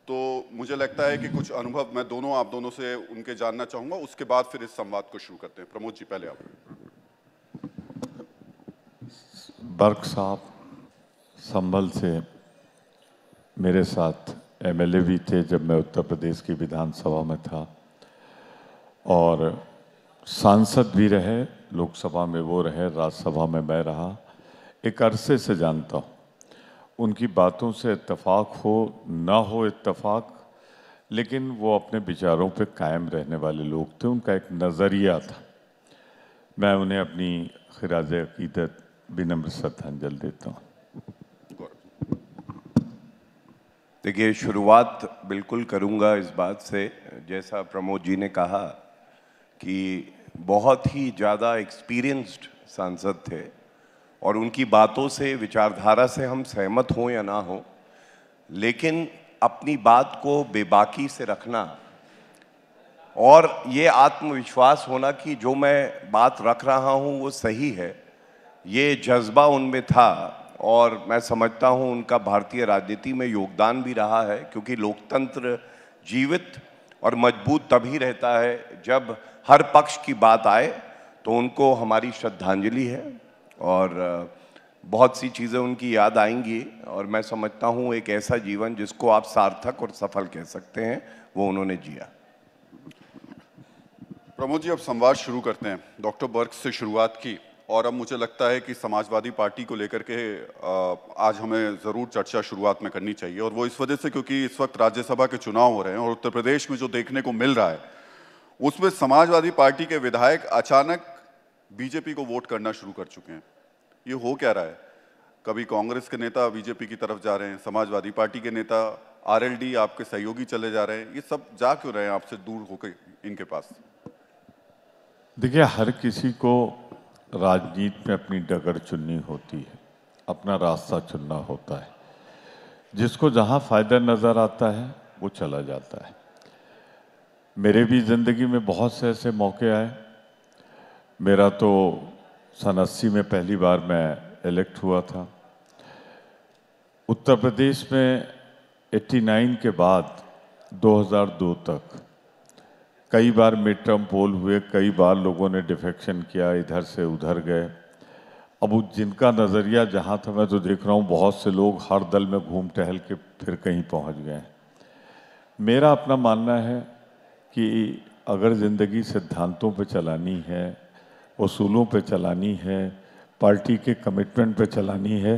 तो मुझे लगता है कि कुछ अनुभव मैं आप दोनों से उनके जानना चाहूंगा, उसके बाद फिर इस संवाद को शुरू करते हैं। प्रमोद जी, पहले आप। बर्क साहब संभल से मेरे साथ एमएलए भी थे जब मैं उत्तर प्रदेश की विधानसभा में था, और सांसद भी रहे, लोकसभा में वो रहे, राज्यसभा में मैं रहा। एक अरसे से जानता हूँ, उनकी बातों से इत्तेफाक हो ना हो इत्तेफाक, लेकिन वो अपने विचारों पे कायम रहने वाले लोग थे। उनका एक नज़रिया था। मैं उन्हें अपनी खिराज अकीदत विनम्र श्रद्धांजलि देता हूँ। देखिए, शुरुआत बिल्कुल करूँगा इस बात से, जैसा प्रमोद जी ने कहा कि बहुत ही ज़्यादा एक्सपीरियंस्ड सांसद थे और उनकी बातों से, विचारधारा से हम सहमत हों या ना हो, लेकिन अपनी बात को बेबाकी से रखना और ये आत्मविश्वास होना कि जो मैं बात रख रहा हूँ वो सही है, ये जज्बा उनमें था। और मैं समझता हूँ उनका भारतीय राजनीति में योगदान भी रहा है, क्योंकि लोकतंत्र जीवित और मजबूत तभी रहता है जब हर पक्ष की बात आए। तो उनको हमारी श्रद्धांजलि है और बहुत सी चीज़ें उनकी याद आएंगी, और मैं समझता हूँ एक ऐसा जीवन जिसको आप सार्थक और सफल कह सकते हैं, वो उन्होंने जिया। प्रमोद जी, अब संवाद शुरू करते हैं। डॉक्टर बर्क से शुरुआत की, और अब मुझे लगता है कि समाजवादी पार्टी को लेकर के आज हमें ज़रूर चर्चा शुरुआत में करनी चाहिए, और वो इस वजह से क्योंकि इस वक्त राज्यसभा के चुनाव हो रहे हैं और उत्तर प्रदेश में जो देखने को मिल रहा है उसमें समाजवादी पार्टी के विधायक अचानक बीजेपी को वोट करना शुरू कर चुके हैं। ये हो क्या रहा है? कभी कांग्रेस के नेता बीजेपी की तरफ जा रहे हैं, समाजवादी पार्टी के नेता आरएलडी आपके सहयोगी चले जा रहे हैं, ये सब जा क्यों रहे हैं आपसे दूर होकर इनके पास? देखिए, हर किसी को राजनीति में अपनी डगर चुननी होती है, अपना रास्ता चुनना होता है। जिसको जहाँ फायदा नज़र आता है वो चला जाता है। मेरे भी ज़िंदगी में बहुत से ऐसे मौके आए। मेरा तो सन 80 में पहली बार मैं इलेक्ट हुआ था। उत्तर प्रदेश में 89 के बाद 2002 तक कई बार मिड टर्म पोल हुए, कई बार लोगों ने डिफेक्शन किया, इधर से उधर गए। अब जिनका नज़रिया जहाँ था, मैं तो देख रहा हूँ बहुत से लोग हर दल में घूम टहल के फिर कहीं पहुँच गए। मेरा अपना मानना है कि अगर ज़िंदगी सिद्धांतों पे चलानी है, उसूलों पे चलानी है, पार्टी के कमिटमेंट पे चलानी है,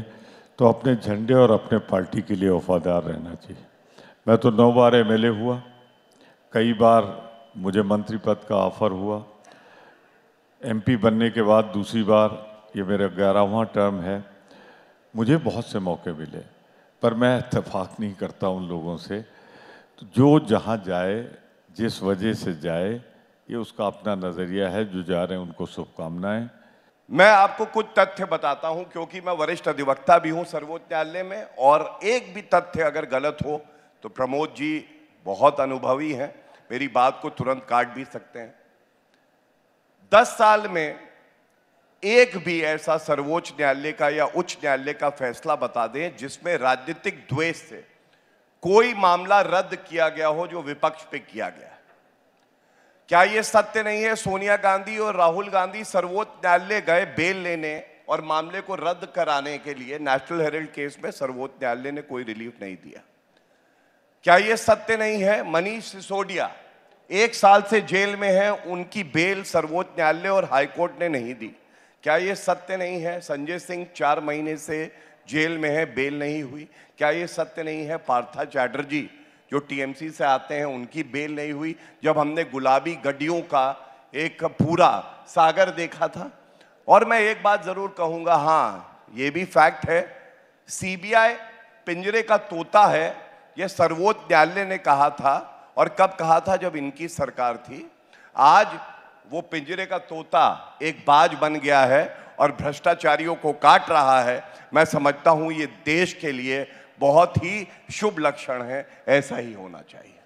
तो अपने झंडे और अपने पार्टी के लिए वफादार रहना चाहिए। मैं तो 9 बार एमएलए हुआ, कई बार मुझे मंत्री पद का ऑफर हुआ। एमपी बनने के बाद दूसरी बार, ये मेरा 11वां टर्म है। मुझे बहुत से मौके मिले, पर मैं इत्तेफाक नहीं करता उन लोगों से। तो जो जहाँ जाए, जिस वजह से जाए, ये उसका अपना नज़रिया है। जो जा रहे हैं उनको शुभकामनाएं। मैं आपको कुछ तथ्य बताता हूं, क्योंकि मैं वरिष्ठ अधिवक्ता भी हूं सर्वोच्च न्यायालय में, और एक भी तथ्य अगर गलत हो तो प्रमोद जी बहुत अनुभवी हैं, मेरी बात को तुरंत काट भी सकते हैं। 10 साल में एक भी ऐसा सर्वोच्च न्यायालय का या उच्च न्यायालय का फैसला बता दें जिसमें राजनीतिक द्वेष से कोई मामला रद्द किया गया हो जो विपक्ष पे किया गया। क्या यह सत्य नहीं है? सोनिया गांधी और राहुल गांधी सर्वोच्च न्यायालय गए बेल लेने और मामले को रद्द कराने के लिए। नेशनल हेराल्ड केस में सर्वोच्च न्यायालय ने कोई रिलीफ नहीं दिया। क्या यह सत्य नहीं है? मनीष सिसोदिया 1 साल से जेल में है, उनकी बेल सर्वोच्च न्यायालय और हाईकोर्ट ने नहीं दी। क्या यह सत्य नहीं है? संजय सिंह 4 महीने से जेल में है, बेल नहीं हुई। क्या यह सत्य नहीं है? पार्था चैटर्जी जो टीएमसी से आते हैं, उनकी बेल नहीं हुई, जब हमने गुलाबी गड्डियों का एक पूरा सागर देखा था। और मैं एक बात जरूर कहूंगा, हाँ यह भी फैक्ट है, सीबीआई पिंजरे का तोता है, यह सर्वोच्च न्यायालय ने कहा था। और कब कहा था? जब इनकी सरकार थी। आज वो पिंजरे का तोता एक बाज बन गया है और भ्रष्टाचारियों को काट रहा है। मैं समझता हूं ये देश के लिए बहुत ही शुभ लक्षण है, ऐसा ही होना चाहिए।